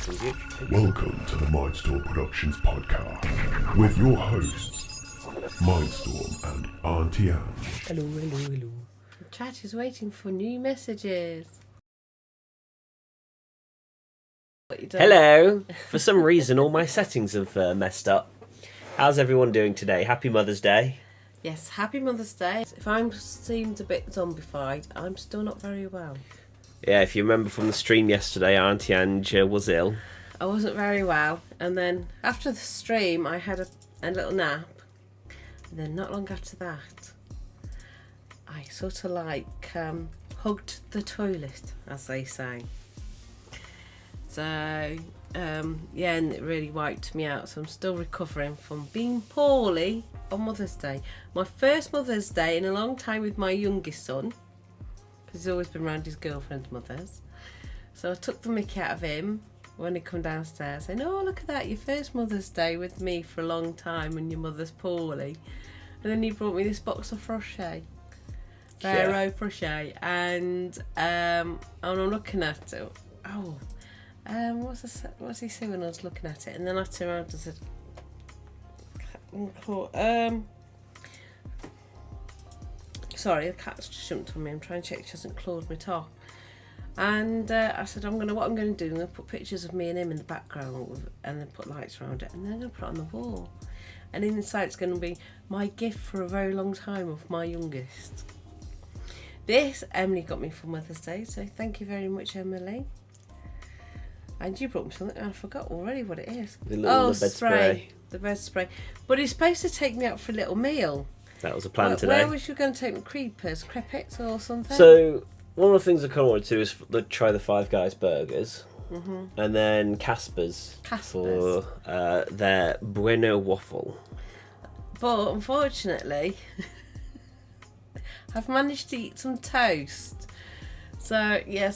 Welcome to the Mindstorm Productions podcast with your hosts, Mindstorm and Auntie Ange. Hello. The chat is waiting for new messages. Hello. For some reason, all my settings have messed up. How's everyone doing today? Happy Mother's Day. Yes, happy Mother's Day. If I seemed a bit zombified, I'm still not very well. Yeah, if you remember from the stream yesterday, Auntie Ange was ill. I wasn't very well, and then after the stream I had a little nap, and then not long after that I sort of like hugged the toilet, as they say. So yeah, and it really wiped me out, so I'm still recovering from being poorly on Mother's Day. My first Mother's Day in a long time with my youngest son, because he's always been around his girlfriend's mothers. So I took the mickey out of him when he come downstairs saying, "Oh, look at that, your first Mother's Day with me for a long time and your mother's poorly." And then he brought me this box of Froshay. Ferrero Froshay. And I'm looking at it. What's he saying when I was looking at it? And then I turned around and said, sorry, the cat's just jumped on me. I'm trying to check she hasn't clawed my top. And I said, what I'm going to do, I'm going to put pictures of me and him in the background and then put lights around it, and then I'm going to put it on the wall. And inside it's going to be my gift for a very long time of my youngest. This Emily got me for Mother's Day, so thank you very much, Emily. And you brought me something, and I forgot already what it is. The bed spray. The bed spray. But he's supposed to take me out for a little meal. That was a plan today. Where was you going to take me? Crepits or something? So, one of the things I kind of wanted to do is try the Five Guys burgers. Mm-hmm. And then Casper's. For their Bueno waffle. But unfortunately, I've managed to eat some toast. So yeah,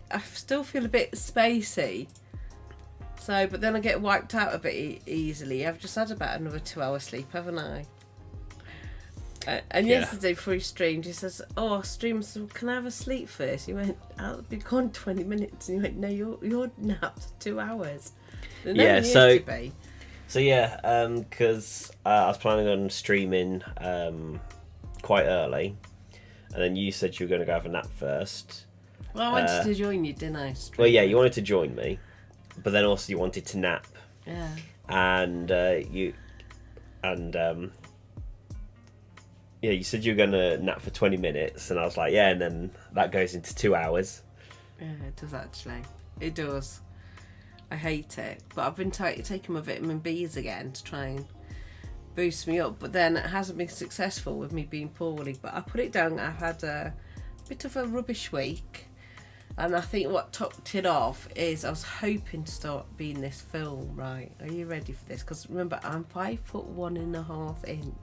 I still feel a bit spacey. So, but then I get wiped out a bit easily. I've just had about another 2 hours sleep, haven't I? And yesterday before he streamed, he says, "Oh, stream, so can I have a sleep first?" He went, "I'll be gone 20 minutes." And he went, "No, your nap's 2 hours." So yeah, because I was planning on streaming quite early, and then you said you were going to go have a nap first. Well, I wanted to join you, didn't I? Well, yeah, you wanted to join me, but then also you wanted to nap. Yeah. And you said you were going to nap for 20 minutes, and I was like, yeah, and then that goes into 2 hours. Yeah, it does actually. It does. I hate it, but I've been taking my vitamin B's again to try and boost me up, but then it hasn't been successful with me being poorly. But I put it down. I've had a bit of a rubbish week, and I think what topped it off is I was hoping to start being this film. Right, are you ready for this? Because remember, I'm 5'1.5"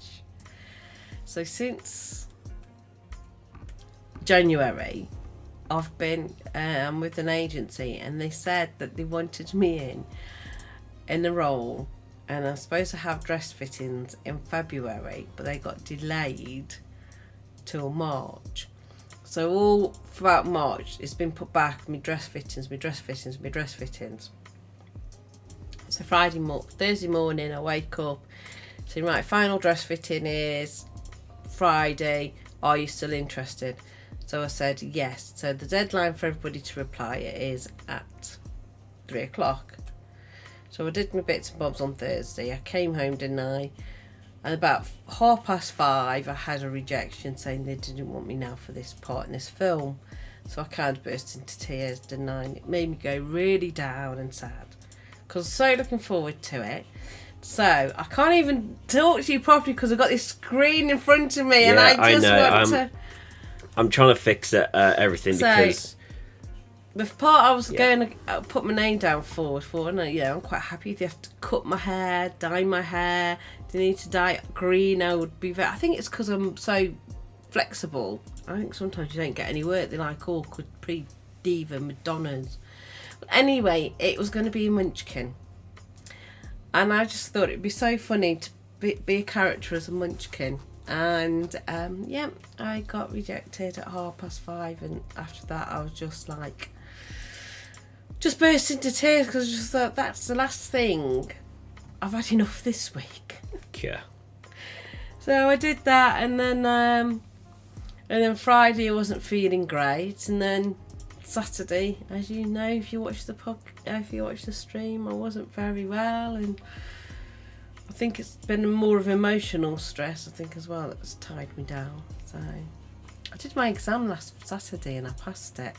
so since January I've been with an agency, and they said that they wanted me in a role, and I'm supposed to have dress fittings in February, but they got delayed till March. So all throughout March it's been put back, me dress fittings. So Thursday morning I wake up saying, right, final dress fitting is Friday, are you still interested? So I said yes. So the deadline for everybody to reply is at 3:00. So I did my bits and bobs on Thursday. I came home, didn't I? And about 5:30 I had a rejection saying they didn't want me now for this part in this film. So I kind of burst into tears, didn't I? And it made me go really down and sad, because I'm so looking forward to it. So I can't even talk to you properly because I've got this screen in front of me, and I just want to. I'm trying to fix everything because the part I was going to put my name down for, and I'm quite happy if they have to cut my hair, dye my hair. They need to dye it green. I would be I think it's because I'm so flexible. I think sometimes you don't get any work. They're like awkward pre-diva Madonnas. But anyway, it was going to be a munchkin. And I just thought it'd be so funny to be a character as a munchkin. And I got rejected at 5:30, and after that I was just like just burst into tears because I just thought that's the last thing. I've had enough this week. Yeah. So I did that, and then Friday I wasn't feeling great, and then Saturday, as you know, if you watch the stream, I wasn't very well, and I think it's been more of emotional stress, I think, as well, that's tied me down. So I did my exam last Saturday and I passed it.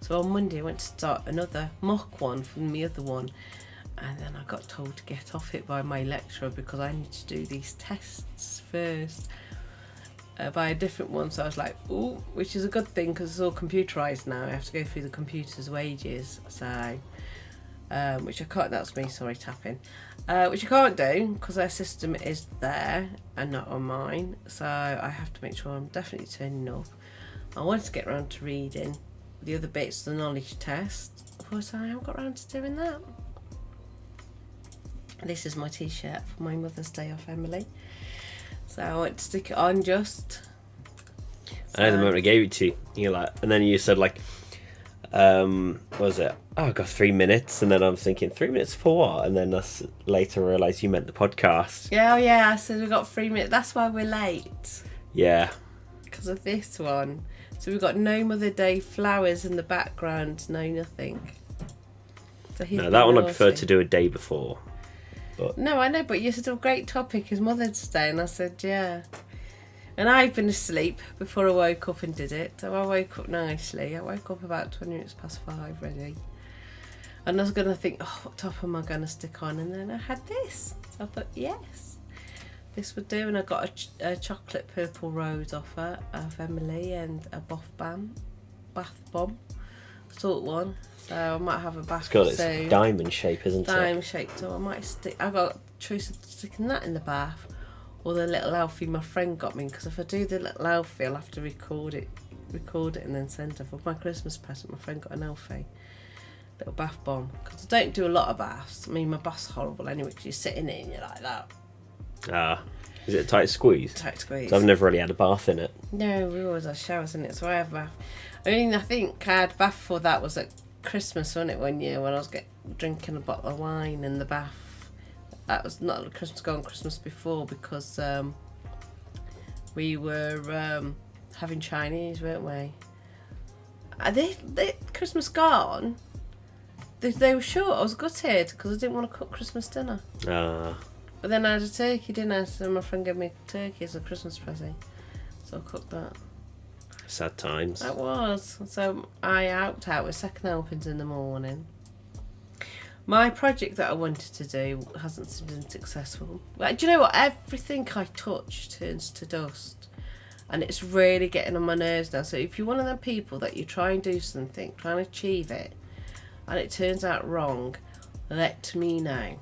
So on Monday I went to start another mock one from the other one, and then I got told to get off it by my lecturer because I need to do these tests first by a different one. So I was like, ooh, which is a good thing because it's all computerised now. I have to go through the computer's wages, so which I can't. That's me, sorry, tapping. Which I can't do because their system is there and not on mine. So I have to make sure I'm definitely turning up. I wanted to get around to reading the other bits of the knowledge test. Of course, I haven't got around to doing that. This is my t-shirt for my Mother's Day off, Emily. So I went to stick it on just. I know the moment I gave it to you, you're like, and then you said like, what was it? Oh, I got 3 minutes, and then I'm thinking 3 minutes for what? And then I later realised you meant the podcast. Yeah, oh yeah. I said we got 3 minutes. That's why we're late. Yeah. Because of this one. So we've got no Mother Day flowers in the background, no nothing. So No, that one I prefer to do a day before. But no, I know, but you said a great topic is Mother's Day, and I said yeah. And I've been asleep before I woke up and did it. So I woke up nicely. I woke up about 20 minutes past 5 ready. And I was going to think, oh, what top am I going to stick on? And then I had this. So I thought, yes, this would do. And I got a chocolate purple rose offer of Emily and a bath bomb, salt one. So I might have a bath it's got soon. its diamond shape, isn't it? Diamond shape. So I might stick. I got a choice of sticking that in the bath or the little Alfie my friend got me. Because if I do the little Alfie, I'll have to record it, and then send it. For my Christmas present, my friend got an Alfie little bath bomb. Because I don't do a lot of baths. I mean, my bath's horrible anyway. Because you sit in it and you're like that. Ah, is it a tight squeeze? Tight squeeze. So I've never really had a bath in it. No, we always have showers in it. So I have a bath. I mean, I think I had a bath for that was at Christmas, wasn't it, one year when I was drinking a bottle of wine in the bath. That was not a Christmas ago, on Christmas before, because we were having Chinese, weren't we? Are they Christmas gone? They were short. I was gutted because I didn't want to cook Christmas dinner. Ah. But then I had a turkey, didn't I? So my friend gave me a turkey as a Christmas present, so I cooked that. Sad times. That was. So I helped out with second helpings in the morning. My project that I wanted to do hasn't been successful. Well, do you know what? Everything I touch turns to dust. And it's really getting on my nerves now. So if you're one of them people that you try and do something, try and achieve it, and it turns out wrong, let me know.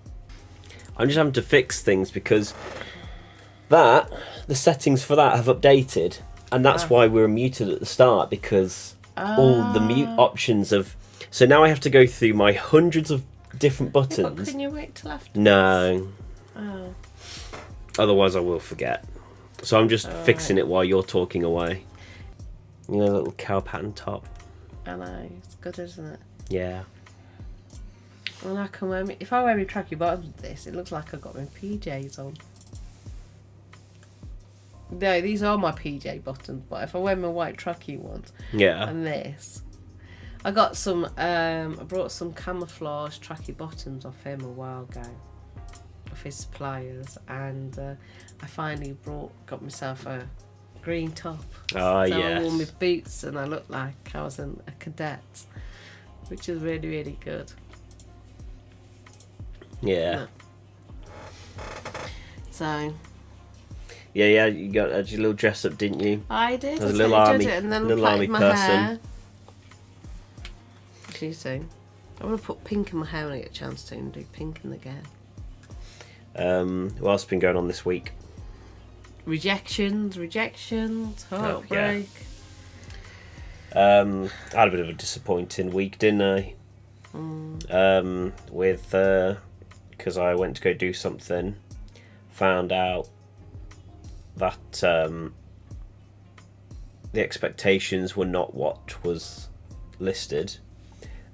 I'm just having to fix things because the settings for that have updated. And that's why we were muted at the start, because all the mute options have... So now I have to go through my hundreds of different buttons. Yeah, but couldn't you wait till after? No. Oh. Otherwise I will forget. So I'm just fixing it while you're talking away. You know, little cow pattern top. I know, it's good, isn't it? Yeah. Well, I can wear if I wear my tracky bottoms with this, it looks like I've got my PJs on. No, these are my PJ bottoms, but if I wear my white tracky ones, Yeah. and this, I got some. I brought some camouflage tracky bottoms off him a while ago, off his suppliers, and I finally got myself a green top. Oh, so yes. I wore my boots, and I looked like I was a cadet, which is really, really good. Yeah. So. Yeah, you got your little dress up, didn't you? I did. As a I little totally army, did it, and then little I army plaited my person. hair. What do you say? I want to put pink in my hair when I get a chance to, and do pink in the gown. What else has been going on this week? Rejections, heartbreak. I had a bit of a disappointing week, didn't I? With because I went to go do something, found out that the expectations were not what was listed,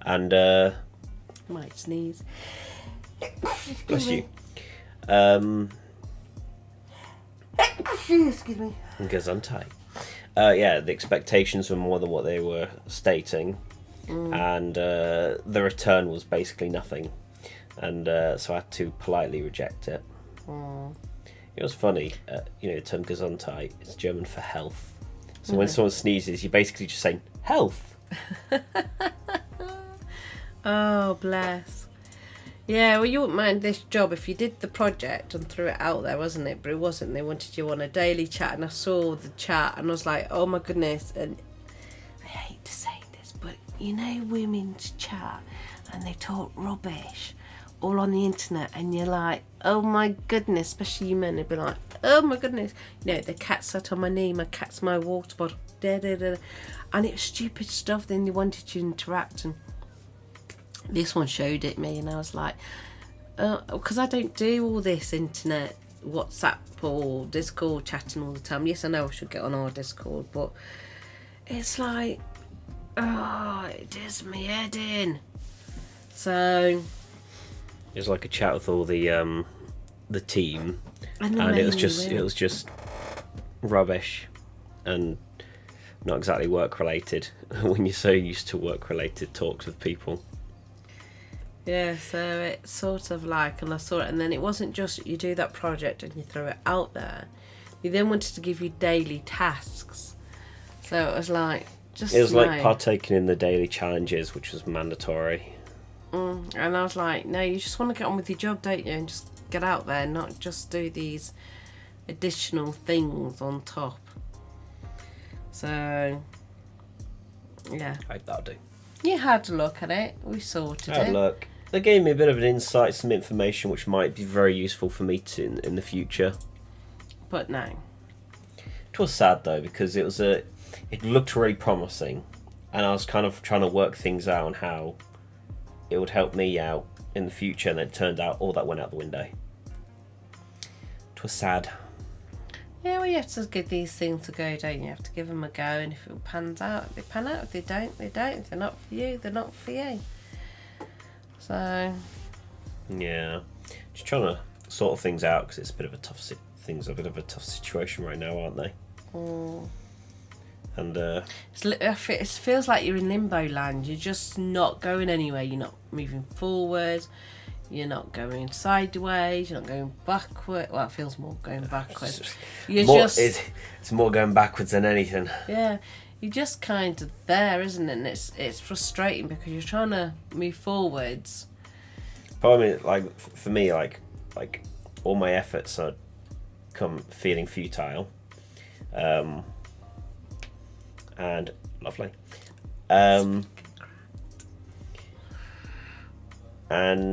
and Might sneeze. Bless you. Excuse me. Gesundheit. Yeah, the expectations were more than what they were stating, and the return was basically nothing, and so I had to politely reject it. It was funny, the term Gesundheit is German for health. So when someone sneezes, you're basically just saying health. Oh, bless. Yeah, well, you wouldn't mind this job if you did the project and threw it out there, wasn't it? But it wasn't. They wanted you on a daily chat, and I saw the chat, and I was like, oh my goodness. And I hate to say this, but women's chat, and they talk rubbish all on the internet, and you're like, oh my goodness, especially you men, they'd be like, oh my goodness. The cat sat on my knee, my cat's my water bottle, da, da, da. And it was stupid stuff. Then they wanted you to interact, and this one showed it me, and I was like, because I don't do all this internet, WhatsApp or Discord chatting all the time. Yes, I know I should get on our Discord, but it's like, it does me head in. So it was like a chat with all the team, and it was just rubbish and not exactly work related when you're so used to work related talks with people. Yeah, so it's sort of like, and I saw it, and then it wasn't just you do that project and you throw it out there. You then wanted to give you daily tasks. So it was like, like partaking in the daily challenges, which was mandatory. And I was like, no, you just want to get on with your job, don't you? And just get out there, not just do these additional things on top. So, yeah. That'll do. You had to look at it. We sorted it. Look. They gave me a bit of an insight, some information which might be very useful for me in the future. But no. It was sad though, because it looked really promising, and I was kind of trying to work things out on how it would help me out in the future, and then it turned out all that went out the window. It was sad. Yeah, well, you have to give these things a go, don't you? You have to give them a go, and if it pans out, they pan out. If they don't, they don't. If they're not for you, they're not for you. So, yeah, just trying to sort things out, because it's a bit of a tough situation right now, aren't they? And it feels like you're in limbo land. You're just not going anywhere. You're not moving forward. You're not going sideways. You're not going backward. Well, it feels more going backwards. It's more going backwards than anything. Yeah. You're just kind of there, isn't it? And it's frustrating because you're trying to move forwards. But I mean, like for me, like all my efforts are come feeling futile, and lovely, and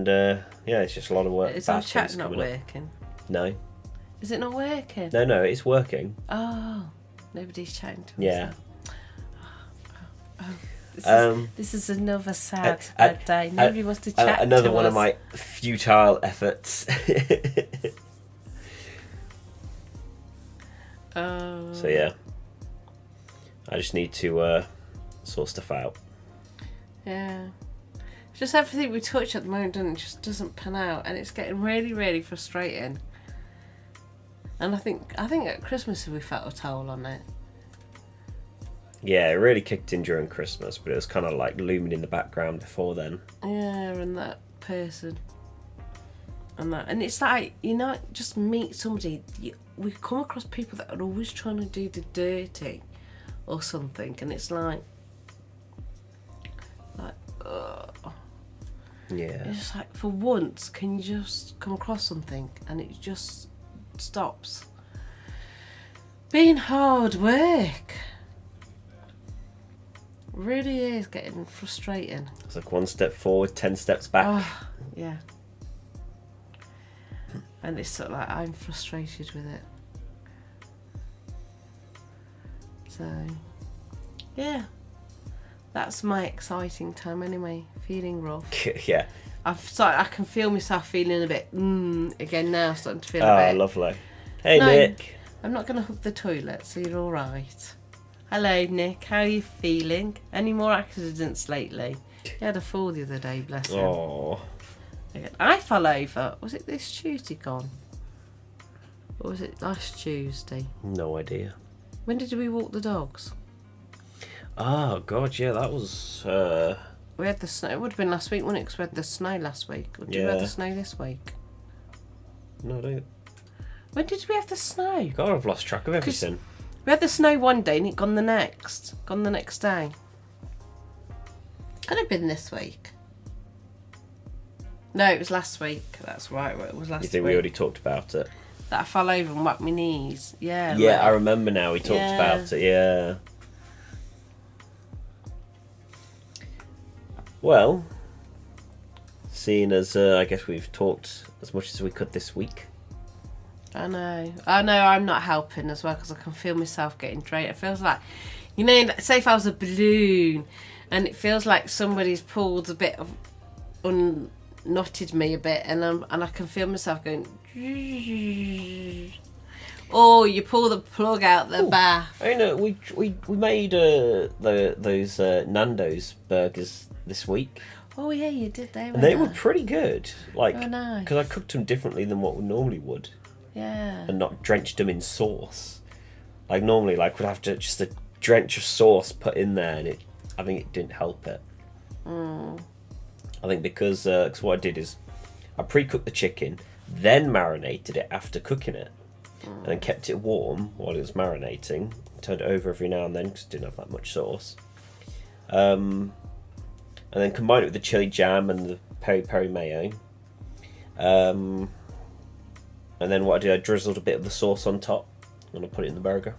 yeah, it's just a lot of work. Is our chat not working? No. Is it not working? No, it's working. Oh, nobody's chatting to us. Yeah. This is another sad day. Nobody wants to chat another to one us. of my futile efforts. So yeah, I just need to sort stuff out. Yeah, just everything we touch at the moment just doesn't pan out, and it's getting really, really frustrating. And I think at Christmas we felt a toll on it. Yeah, it really kicked in during Christmas, but it was kind of like looming in the background before then. Yeah, and that person. And it's like, just meet somebody. We come across people that are always trying to do the dirty or something, and it's like, ugh. Yeah. It's just like, for once, can you just come across something and it just stops being hard work. Really is getting frustrating. It's like 1 step forward, 10 steps back. Oh, yeah. And it's sort of like, I'm frustrated with it. So, yeah. That's my exciting time anyway. Feeling rough. Yeah. I can feel myself feeling a bit again now, starting to feel a bit. Oh, lovely. Hey, No, Nick. I'm not going to hook the toilet, so you're all right. Hello, Nick. How are you feeling? Any more accidents lately? He had a fall the other day, bless him. Oh. I fell over. Was it this Tuesday gone? Or was it last Tuesday? No idea. When did we walk the dogs? Oh, God, yeah, that was... We had the snow. It would have been last week, wouldn't it? Because we had the snow last week. Or did we have the snow this week? No, I don't... When did we have the snow? God, I've lost track of everything. We had the snow one day and it gone the next. Gone the next day. Could have been this week. No, it was last week. That's right. It was last week. You think we already talked about it? That I fell over and whacked my knees. Yeah. Yeah, like, I remember now. We talked about it, yeah. Well, seeing as I guess we've talked as much as we could this week. I know I'm not helping as well because I can feel myself getting drained. It feels like, you know, say if I was a balloon and it feels like somebody's pulled a bit of, unknotted me a bit and I can feel myself going, oh, you pull the plug out the bath. I know, we made those Nando's burgers this week. Oh yeah, you did. They were pretty good. Like, nice. because I cooked them differently than what we normally would. Yeah. And not drenched them in sauce. Like normally, like we'd have to just a drench of sauce put in there, and I think it didn't help it. I think because what I did is I pre-cooked the chicken, then marinated it after cooking it, and then kept it warm while it was marinating. Turned it over every now and then because it didn't have that much sauce. And then combined it with the chili jam and the peri peri mayo. And then what I did, I drizzled a bit of the sauce on top and I put it in the burger.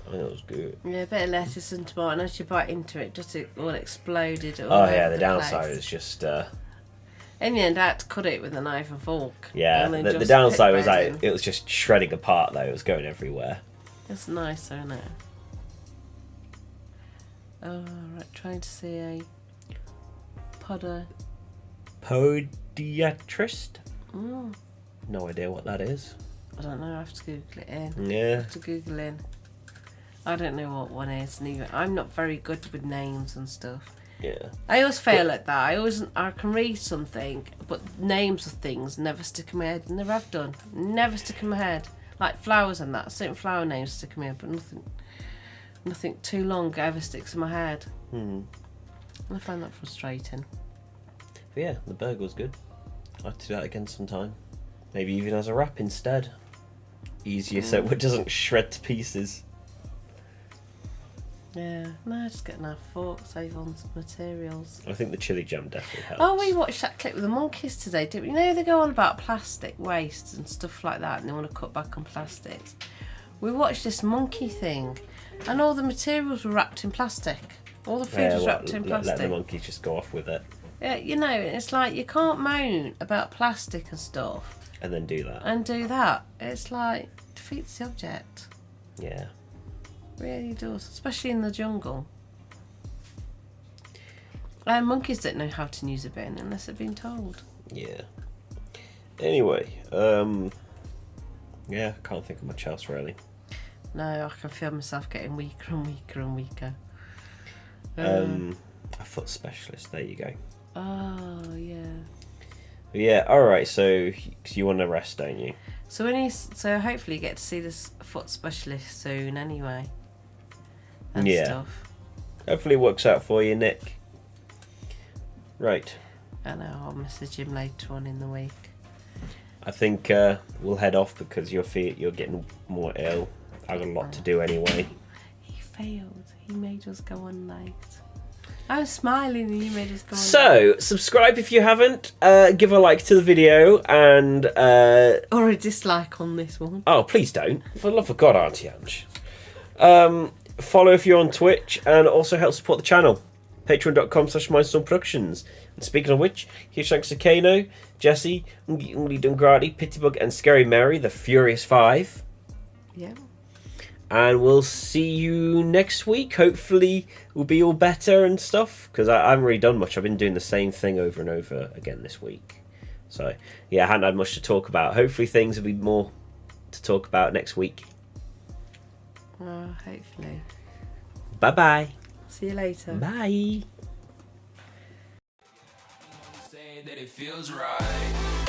I think that was good. Yeah, a bit of lettuce and tomato, and as you bite into it, just it all exploded. Oh yeah, the downside is just... in the end, I had to cut it with a knife and fork. Yeah, and the downside was like, it was just shredding apart though, it was going everywhere. It's nice though, isn't it? Oh, right, trying to see a Podiatrist? Mm. No idea what that is. I don't know, I have to Google it in. Yeah. I have to Google in. I don't know what one is, neither. I'm not very good with names and stuff. Yeah. I always fail at that. I can read something, but names of things never stick in my head. Never have done. Never stick in my head. Like flowers and that. Certain flower names stick in my head, but nothing too long ever sticks in my head. I find that frustrating. But yeah, the burger was good. I'd like to do that again sometime. Maybe even as a wrap instead. Easier so it doesn't shred to pieces. Yeah, no, just getting our fork, save on some materials. I think the chili jam definitely helps. Oh, we watched that clip with the monkeys today, didn't we? You know, they go on about plastic waste and stuff like that, and they want to cut back on plastics. We watched this monkey thing, and all the materials were wrapped in plastic. All the food was wrapped in plastic. Let the monkeys just go off with it. Yeah, you know, it's like you can't moan about plastic and stuff. And then do that. It's like, defeats the object. Yeah. Really does, especially in the jungle. Monkeys don't know how to use a bin unless they've been told. Yeah. Anyway, yeah, I can't think of much else really. No, I can feel myself getting weaker and weaker and weaker. A foot specialist, there you go. Oh, yeah. Yeah, alright, so you want to rest, don't you? So hopefully you get to see this foot specialist soon anyway. And stuff. Hopefully it works out for you, Nick. Right. I know, I'll message him later on in the week. I think we'll head off because you're getting more ill. I've got a lot to do anyway. He failed. He made us go on late. I was smiling and you made us go on So, subscribe if you haven't. Give a like to the video and... or a dislike on this one. Oh, please don't. For the love of God, Auntie Ange. Follow if you're on Twitch and also help support the channel. Patreon.com/Mindstorm Productions. And speaking of which, huge thanks to Caino, Jesse, Nggyunglydngraady, Pitybug and Scary Mary, the Furious Five. Yeah. And we'll see you next week. Hopefully we'll be all better and stuff. Because I haven't really done much. I've been doing the same thing over and over again this week. So, yeah, I hadn't had much to talk about. Hopefully things will be more to talk about next week. Hopefully. Bye-bye. See you later. Bye. that it feels right.